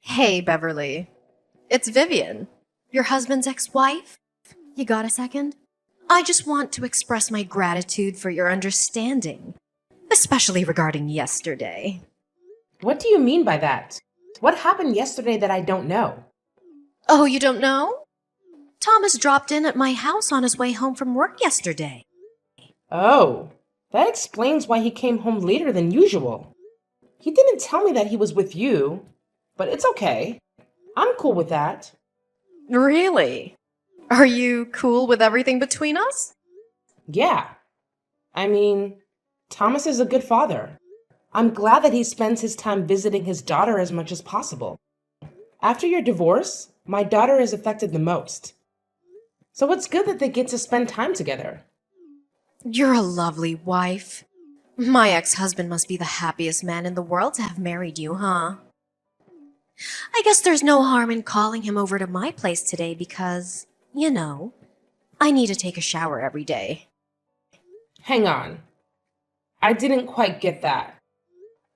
Hey, Beverly. It's Vivian, your husband's ex-wife. You got a second? I just want to express my gratitude for your understanding, especially regarding yesterday. What do you mean by that? What happened yesterday that I don't know? Oh, you don't know? Thomas dropped in at my house on his way home from work yesterday. Oh, that explains why he came home later than usual. He didn't tell me that he was with you, but it's okay. I'm cool with that. Really? Are you cool with everything between us? Yeah. I mean, Thomas is a good father. I'm glad that he spends his time visiting his daughter as much as possible. After your divorce, my daughter is affected the most. So it's good that they get to spend time together. You're a lovely wife. My ex-husband must be the happiest man in the world to have married you, huh? I guess there's no harm in calling him over to my place today because, I need to take a shower every day. Hang on. I didn't quite get that.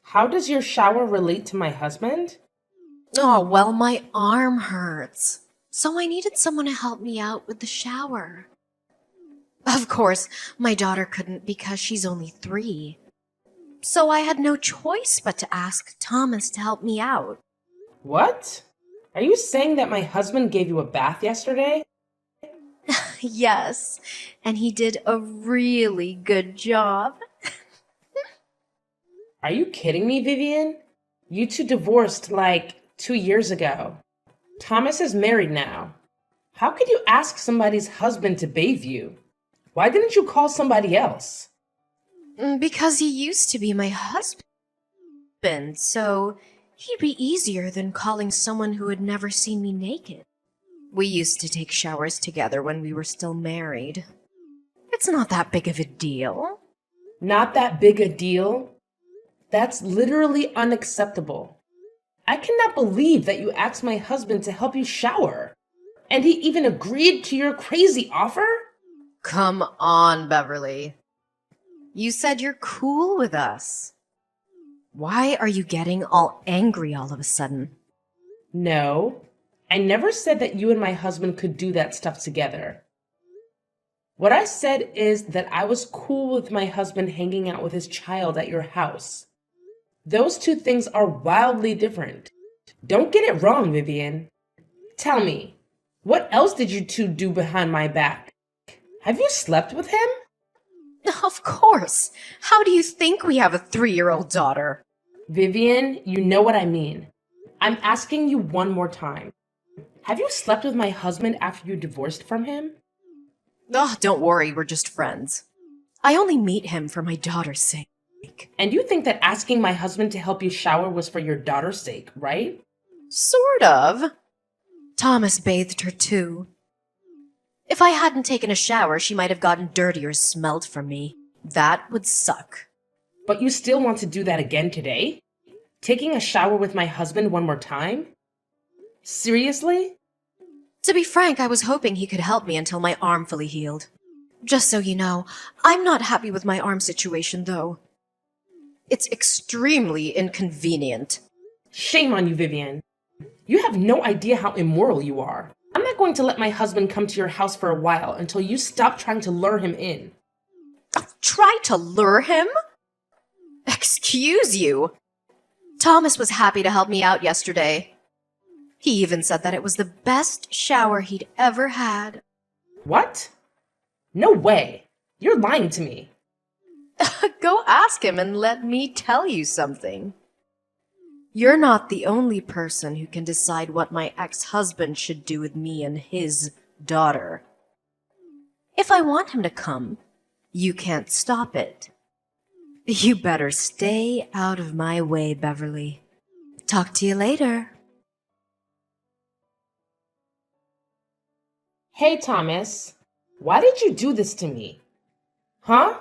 How does your shower relate to my husband? Oh, well, my arm hurts. So I needed someone to help me out with the shower. Of course, my daughter couldn't because she's only 3. So I had no choice but to ask Thomas to help me out. What? Are you saying that my husband gave you a bath yesterday? Yes, and he did a really good job. Are you kidding me, Vivian? You two divorced like 2 years ago. Thomas is married now. How could you ask somebody's husband to bathe you? Why didn't you call somebody else? Because he used to be my husband, so he'd be easier than calling someone who had never seen me naked. We used to take showers together when we were still married. It's not that big of a deal. Not that big a deal? That's literally unacceptable. I cannot believe that you asked my husband to help you shower. And he even agreed to your crazy offer? Come on, Beverly. You said you're cool with us. Why are you getting all angry all of a sudden? No, I never said that you and my husband could do that stuff together. What I said is that I was cool with my husband hanging out with his child at your house. Those two things are wildly different. Don't get it wrong, Vivian. Tell me, what else did you two do behind my back? Have you slept with him? Of course. How do you think we have a 3-year-old daughter? Vivian, you know what I mean. I'm asking you one more time. Have you slept with my husband after you divorced from him? Oh, don't worry, we're just friends. I only meet him for my daughter's sake. And you think that asking my husband to help you shower was for your daughter's sake, right? Sort of. Thomas bathed her too. If I hadn't taken a shower, she might have gotten dirty or smelled from me. That would suck. But you still want to do that again today? Taking a shower with my husband one more time? Seriously? To be frank, I was hoping he could help me until my arm fully healed. Just so you know, I'm not happy with my arm situation, though. It's extremely inconvenient. Shame on you, Vivian. You have no idea how immoral you are. I'm not going to let my husband come to your house for a while until you stop trying to lure him in. Try to lure him? Excuse you. Thomas was happy to help me out yesterday. He even said that it was the best shower he'd ever had. What? No way. You're lying to me. Go ask him and let me tell you something. You're not the only person who can decide what my ex-husband should do with me and his daughter. If I want him to come, you can't stop it. You better stay out of my way, Beverly. Talk to you later. Hey, Thomas. Why did you do this to me? Huh?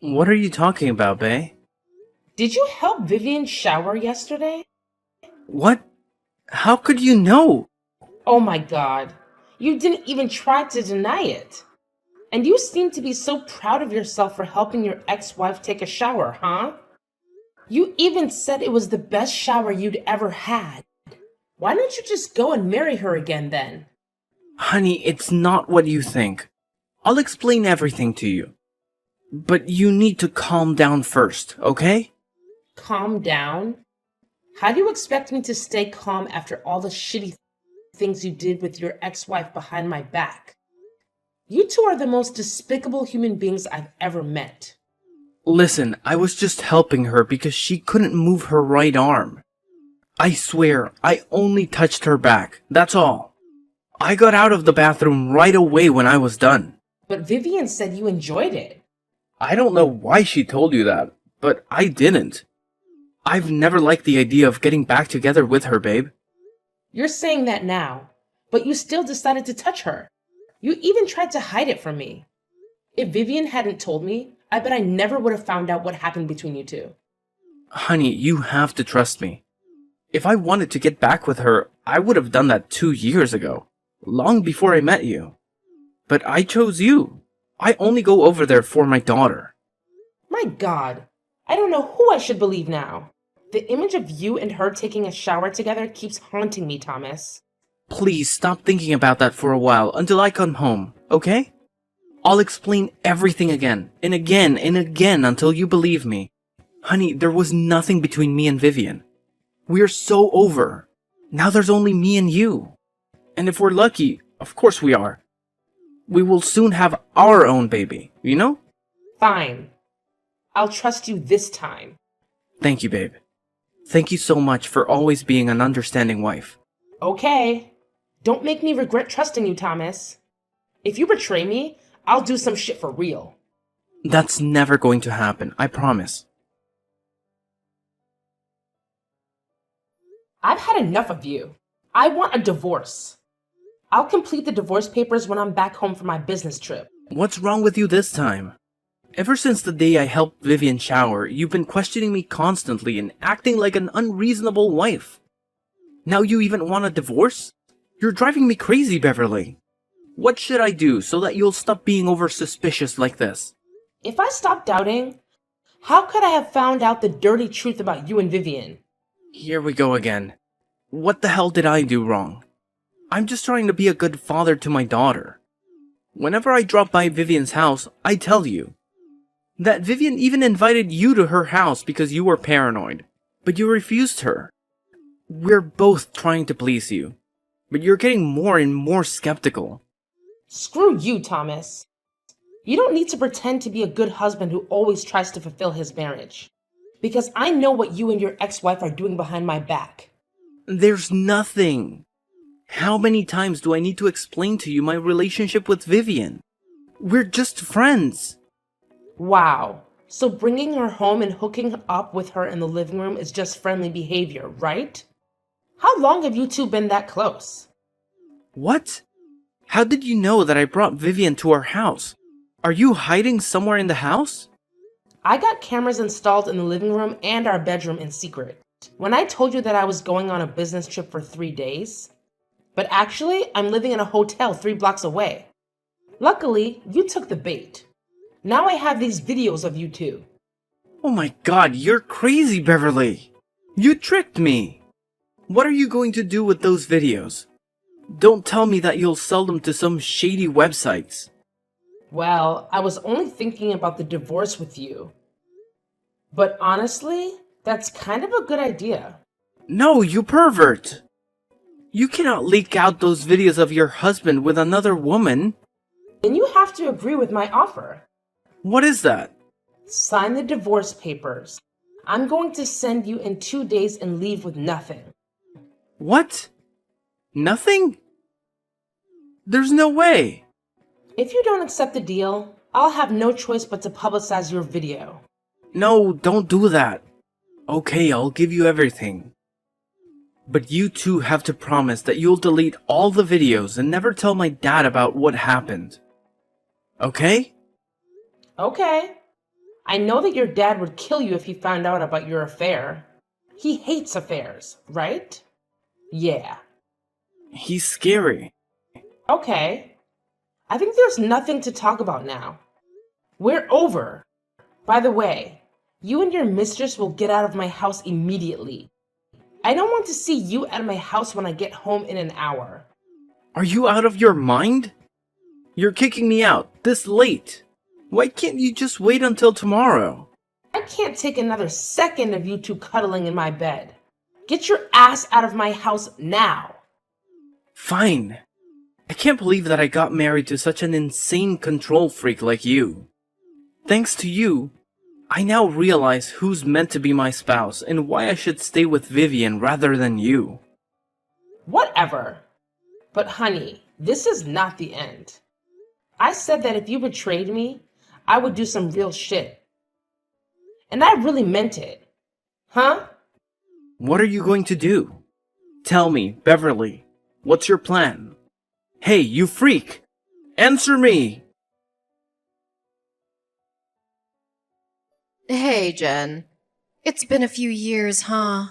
What are you talking about, Bae? Did you help Vivian shower yesterday? What? How could you know? Oh my god. You didn't even try to deny it. And you seem to be so proud of yourself for helping your ex-wife take a shower, huh? You even said it was the best shower you'd ever had. Why don't you just go and marry her again then? Honey, it's not what you think. I'll explain everything to you. But you need to calm down first, okay? Calm down? How do you expect me to stay calm after all the shitty things you did with your ex-wife behind my back? You two are the most despicable human beings I've ever met. Listen, I was just helping her because she couldn't move her right arm. I swear, I only touched her back, that's all. I got out of the bathroom right away when I was done. But Vivian said you enjoyed it. I don't know why she told you that, but I didn't. I've never liked the idea of getting back together with her, babe. You're saying that now, but you still decided to touch her. You even tried to hide it from me. If Vivian hadn't told me, I bet I never would have found out what happened between you two. Honey, you have to trust me. If I wanted to get back with her, I would have done that 2 years ago, long before I met you. But I chose you. I only go over there for my daughter. My God, I don't know who I should believe now. The image of you and her taking a shower together keeps haunting me, Thomas. Please stop thinking about that for a while until I come home, okay? I'll explain everything again and again and again until you believe me. Honey, there was nothing between me and Vivian. We're so over. Now there's only me and you. And if we're lucky, of course we are, we will soon have our own baby, you know? Fine. I'll trust you this time. Thank you, babe. Thank you so much for always being an understanding wife. Okay. Don't make me regret trusting you, Thomas. If you betray me, I'll do some shit for real. That's never going to happen, I promise. I've had enough of you. I want a divorce. I'll complete the divorce papers when I'm back home for my business trip. What's wrong with you this time? Ever since the day I helped Vivian shower, you've been questioning me constantly and acting like an unreasonable wife. Now you even want a divorce? You're driving me crazy, Beverly. What should I do so that you'll stop being over suspicious like this? If I stopped doubting, how could I have found out the dirty truth about you and Vivian? Here we go again. What the hell did I do wrong? I'm just trying to be a good father to my daughter. Whenever I drop by Vivian's house, I tell you. That Vivian even invited you to her house because you were paranoid, but you refused her. We're both trying to please you, but you're getting more and more skeptical. Screw you, Thomas. You don't need to pretend to be a good husband who always tries to fulfill his marriage. Because I know what you and your ex-wife are doing behind my back. There's nothing. How many times do I need to explain to you my relationship with Vivian? We're just friends. Wow. So bringing her home and hooking up with her in the living room is just friendly behavior, right? How long have you two been that close? What? How did you know that I brought Vivian to our house? Are you hiding somewhere in the house? I got cameras installed in the living room and our bedroom in secret. When I told you that I was going on a business trip for 3 days, but actually I'm living in a hotel 3 blocks away. Luckily, you took the bait. Now I have these videos of you two. Oh my God, you're crazy, Beverly. You tricked me. What are you going to do with those videos? Don't tell me that you'll sell them to some shady websites. Well, I was only thinking about the divorce with you. But honestly, that's kind of a good idea. No, you pervert! You cannot leak out those videos of your husband with another woman. Then you have to agree with my offer. What is that? Sign the divorce papers. I'm going to send you in 2 days and leave with nothing. What? Nothing? There's no way. If you don't accept the deal, I'll have no choice but to publicize your video. No, don't do that. Okay, I'll give you everything. But you two have to promise that you'll delete all the videos and never tell my dad about what happened. Okay? Okay. I know that your dad would kill you if he found out about your affair. He hates affairs, right? Yeah. He's scary. Okay. I think there's nothing to talk about now. We're over. By the way, you and your mistress will get out of my house immediately. I don't want to see you at my house when I get home in an hour. Are you out of your mind? You're kicking me out this late. Why can't you just wait until tomorrow? I can't take another second of you two cuddling in my bed. Get your ass out of my house now. Fine. I can't believe that I got married to such an insane control freak like you. Thanks to you, I now realize who's meant to be my spouse and why I should stay with Vivian rather than you. Whatever. But honey, this is not the end. I said that if you betrayed me, I would do some real shit. And I really meant it. Huh? What are you going to do? Tell me, Beverly. What's your plan? Hey, you freak! Answer me! Hey, Jen. It's been a few years, huh?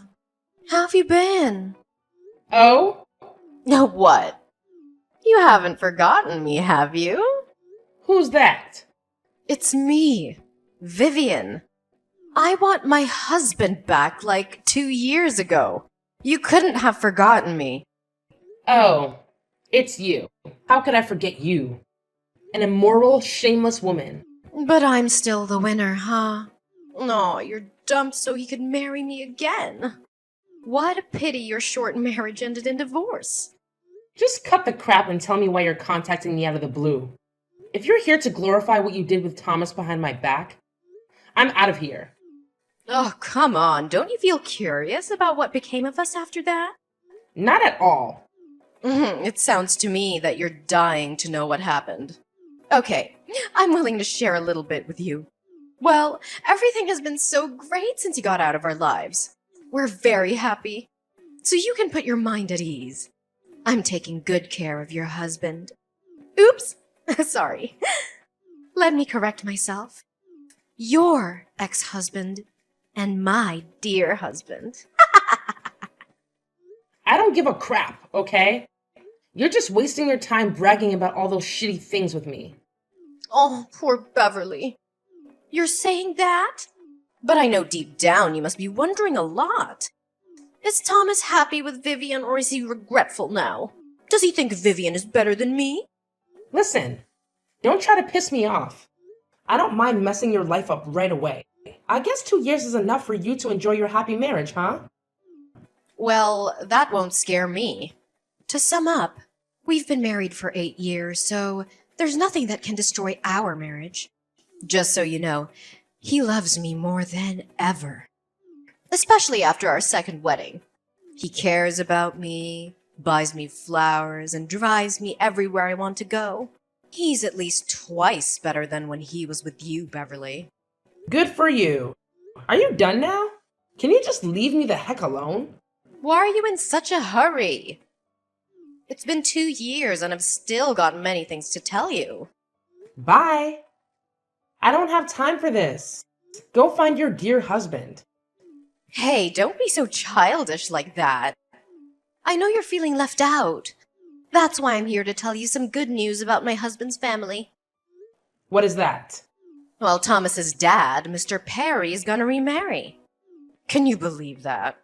How have you been? Oh? Now what? You haven't forgotten me, have you? Who's that? It's me, Vivian. I want my husband back like 2 years ago. You couldn't have forgotten me. Oh, it's you. How could I forget you? An immoral, shameless woman. But I'm still the winner, huh? Aw, you're dumped so he could marry me again. What a pity your short marriage ended in divorce. Just cut the crap and tell me why you're contacting me out of the blue. If you're here to glorify what you did with Thomas behind my back, I'm out of here. Oh, come on. Don't you feel curious about what became of us after that? Not at all. It sounds to me that you're dying to know what happened. Okay, I'm willing to share a little bit with you. Well, everything has been so great since you got out of our lives. We're very happy. So you can put your mind at ease. I'm taking good care of your husband. Oops! Sorry. Let me correct myself. Your ex-husband and my dear husband. I don't give a crap, okay? You're just wasting your time bragging about all those shitty things with me. Oh, poor Beverly. You're saying that? But I know deep down you must be wondering a lot. Is Thomas happy with Vivian or is he regretful now? Does he think Vivian is better than me? Listen, don't try to piss me off. I don't mind messing your life up right away. I guess 2 years is enough for you to enjoy your happy marriage, huh? Well, that won't scare me. To sum up, we've been married for 8 years, so there's nothing that can destroy our marriage. Just so you know, he loves me more than ever. Especially after our second wedding. He cares about me, buys me flowers, and drives me everywhere I want to go. He's at least twice better than when he was with you, Beverly. Good for you. Are you done now? Can you just leave me the heck alone? Why are you in such a hurry? It's been 2 years and I've still got many things to tell you. Bye. I don't have time for this. Go find your dear husband. Hey, don't be so childish like that. I know you're feeling left out. That's why I'm here to tell you some good news about my husband's family. What is that? Well, Thomas's dad, Mr. Perry, is gonna remarry. Can you believe that?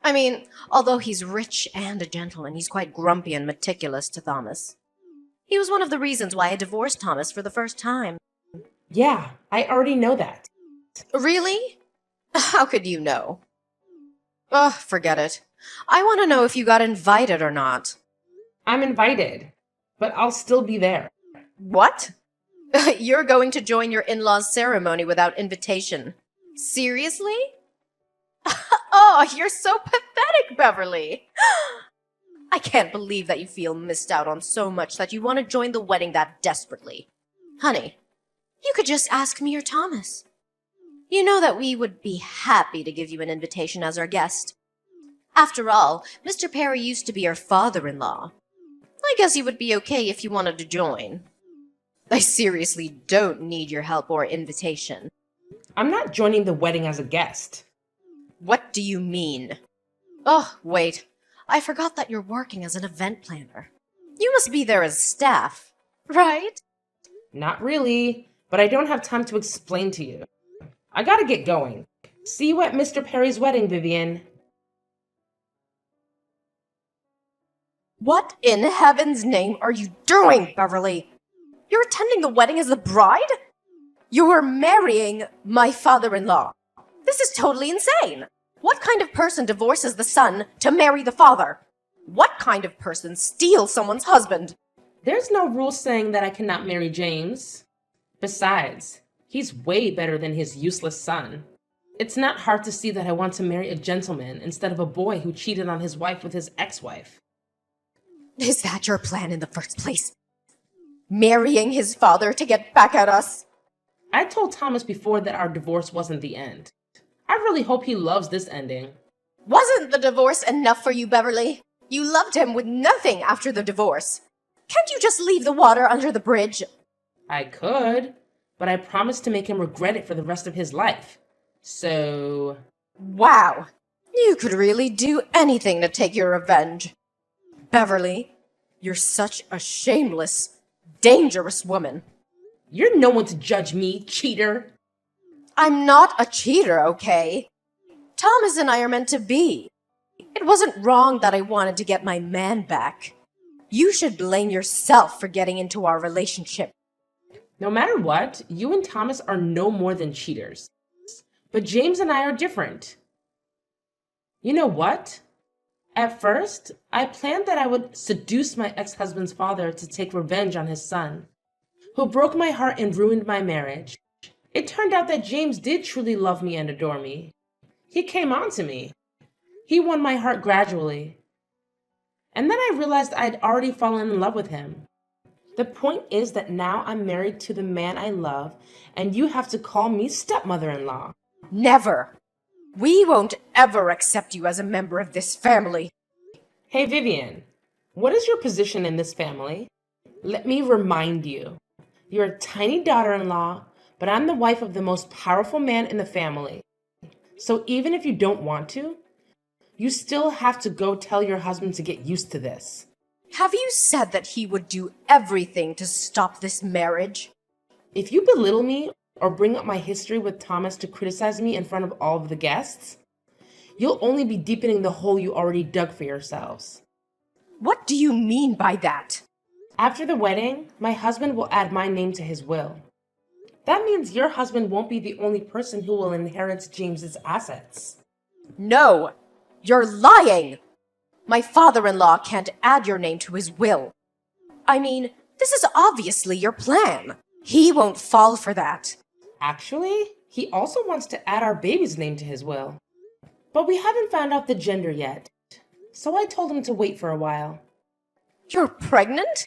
I mean, although he's rich and a gentleman, he's quite grumpy and meticulous to Thomas. He was one of the reasons why I divorced Thomas for the first time. Yeah, I already know that. Really? How could you know? Ugh, forget it. I want to know if you got invited or not. I'm invited, but I'll still be there. What? You're going to join your in-laws' ceremony without invitation. Seriously? Oh, you're so pathetic, Beverly. I can't believe that you feel missed out on so much that you want to join the wedding that desperately. Honey, you could just ask me or Thomas. You know that we would be happy to give you an invitation as our guest. After all, Mr. Perry used to be our father-in-law. I guess he would be okay if you wanted to join. I seriously don't need your help or invitation. I'm not joining the wedding as a guest. What do you mean? Oh, wait. I forgot that you're working as an event planner. You must be there as staff, right? Not really, but I don't have time to explain to you. I gotta get going. See you at Mr. Perry's wedding, Vivian. What in heaven's name are you doing, Beverly? You're attending the wedding as the bride? You're marrying my father-in-law. This is totally insane. What kind of person divorces the son to marry the father? What kind of person steals someone's husband? There's no rule saying that I cannot marry James. Besides, he's way better than his useless son. It's not hard to see that I want to marry a gentleman instead of a boy who cheated on his wife with his ex-wife. Is that your plan in the first place? Marrying his father to get back at us? I told Thomas before that our divorce wasn't the end. I really hope he loves this ending. Wasn't the divorce enough for you, Beverly? You loved him with nothing after the divorce. Can't you just leave the water under the bridge? I could, but I promised to make him regret it for the rest of his life. So... Wow. You could really do anything to take your revenge. Beverly, you're such a shameless, dangerous woman. You're no one to judge me, cheater. I'm not a cheater, okay? Thomas and I are meant to be. It wasn't wrong that I wanted to get my man back. You should blame yourself for getting into our relationship. No matter what, you and Thomas are no more than cheaters. But James and I are different. You know what? At first, I planned that I would seduce my ex-husband's father to take revenge on his son, who broke my heart and ruined my marriage. It turned out that James did truly love me and adore me. He came on to me. He won my heart gradually. And then I realized I'd already fallen in love with him. The point is that now I'm married to the man I love, and you have to call me stepmother-in-law. Never. We won't ever accept you as a member of this family. Hey, Vivian, what is your position in this family? Let me remind you. You're a tiny daughter-in-law, but I'm the wife of the most powerful man in the family. So even if you don't want to, you still have to go tell your husband to get used to this. Have you said that he would do everything to stop this marriage? If you belittle me or bring up my history with Thomas to criticize me in front of all of the guests, you'll only be deepening the hole you already dug for yourselves. What do you mean by that? After the wedding, my husband will add my name to his will. That means your husband won't be the only person who will inherit James's assets. No, you're lying! My father-in-law can't add your name to his will. I mean, this is obviously your plan. He won't fall for that. Actually, he also wants to add our baby's name to his will. But we haven't found out the gender yet, so I told him to wait for a while. You're pregnant?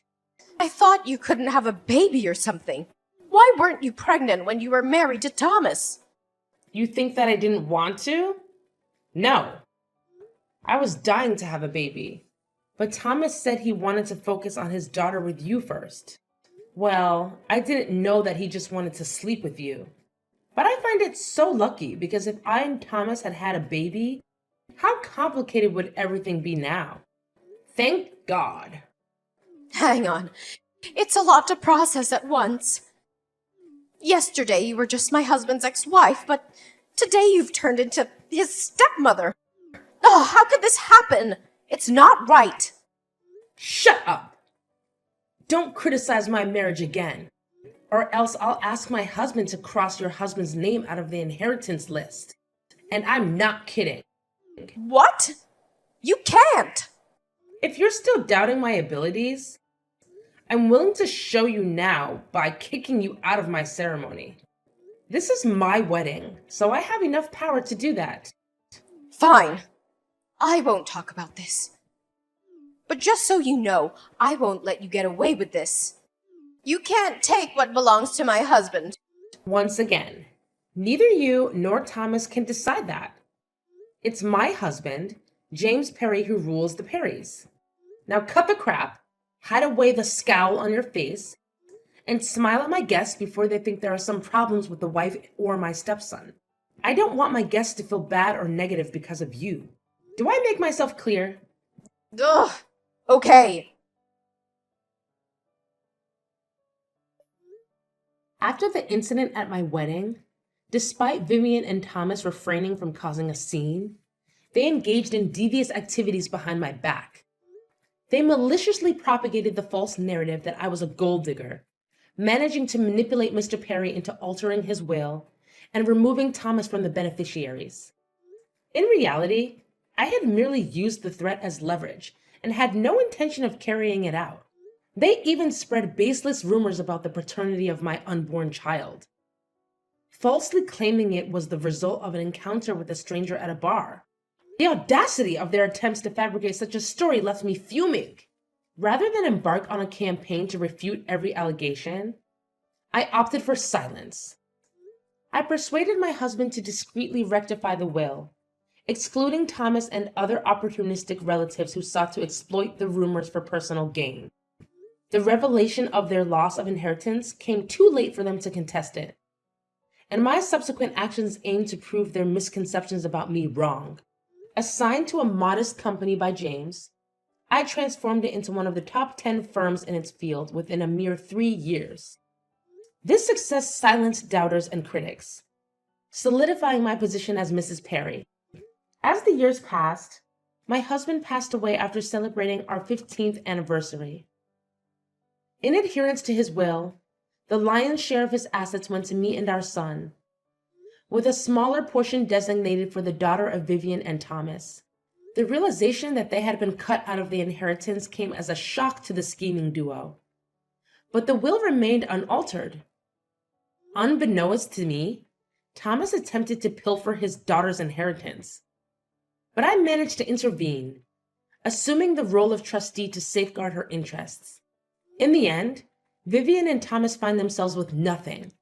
I thought you couldn't have a baby or something. Why weren't you pregnant when you were married to Thomas? You think that I didn't want to? No. I was dying to have a baby, but Thomas said he wanted to focus on his daughter with you first. Well, I didn't know that he just wanted to sleep with you. But I find it so lucky because if I and Thomas had had a baby, how complicated would everything be now? Thank God. Hang on. It's a lot to process at once. Yesterday you were just my husband's ex-wife, but today you've turned into his stepmother. Oh, how could this happen? It's not right. Shut up! Don't criticize my marriage again, or else I'll ask my husband to cross your husband's name out of the inheritance list. And I'm not kidding. What? You can't! If you're still doubting my abilities, I'm willing to show you now by kicking you out of my ceremony. This is my wedding, so I have enough power to do that. Fine. I won't talk about this. But just so you know, I won't let you get away with this. You can't take what belongs to my husband. Once again, neither you nor Thomas can decide that. It's my husband, James Perry, who rules the Perrys. Now cut the crap, hide away the scowl on your face, and smile at my guests before they think there are some problems with the wife or my stepson. I don't want my guests to feel bad or negative because of you. Do I make myself clear? Ugh. Okay. After the incident at my wedding, despite Vivian and Thomas refraining from causing a scene, they engaged in devious activities behind my back. They maliciously propagated the false narrative that I was a gold digger, managing to manipulate Mr. Perry into altering his will and removing Thomas from the beneficiaries. In reality, I had merely used the threat as leverage and had no intention of carrying it out. They even spread baseless rumors about the paternity of my unborn child, falsely claiming it was the result of an encounter with a stranger at a bar. The audacity of their attempts to fabricate such a story left me fuming. Rather than embark on a campaign to refute every allegation, I opted for silence. I persuaded my husband to discreetly rectify the will, excluding Thomas and other opportunistic relatives who sought to exploit the rumors for personal gain. The revelation of their loss of inheritance came too late for them to contest it, and my subsequent actions aimed to prove their misconceptions about me wrong. Assigned to a modest company by James, I transformed it into one of the top 10 firms in its field within a mere 3 years. This success silenced doubters and critics, solidifying my position as Mrs. Perry. As the years passed, my husband passed away after celebrating our 15th anniversary. In adherence to his will, the lion's share of his assets went to me and our son, with a smaller portion designated for the daughter of Vivian and Thomas. The realization that they had been cut out of the inheritance came as a shock to the scheming duo. But the will remained unaltered. Unbeknownst to me, Thomas attempted to pilfer his daughter's inheritance. But I managed to intervene, assuming the role of trustee to safeguard her interests. In the end, Vivian and Thomas find themselves with nothing,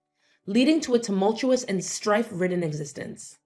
leading to a tumultuous and strife-ridden existence.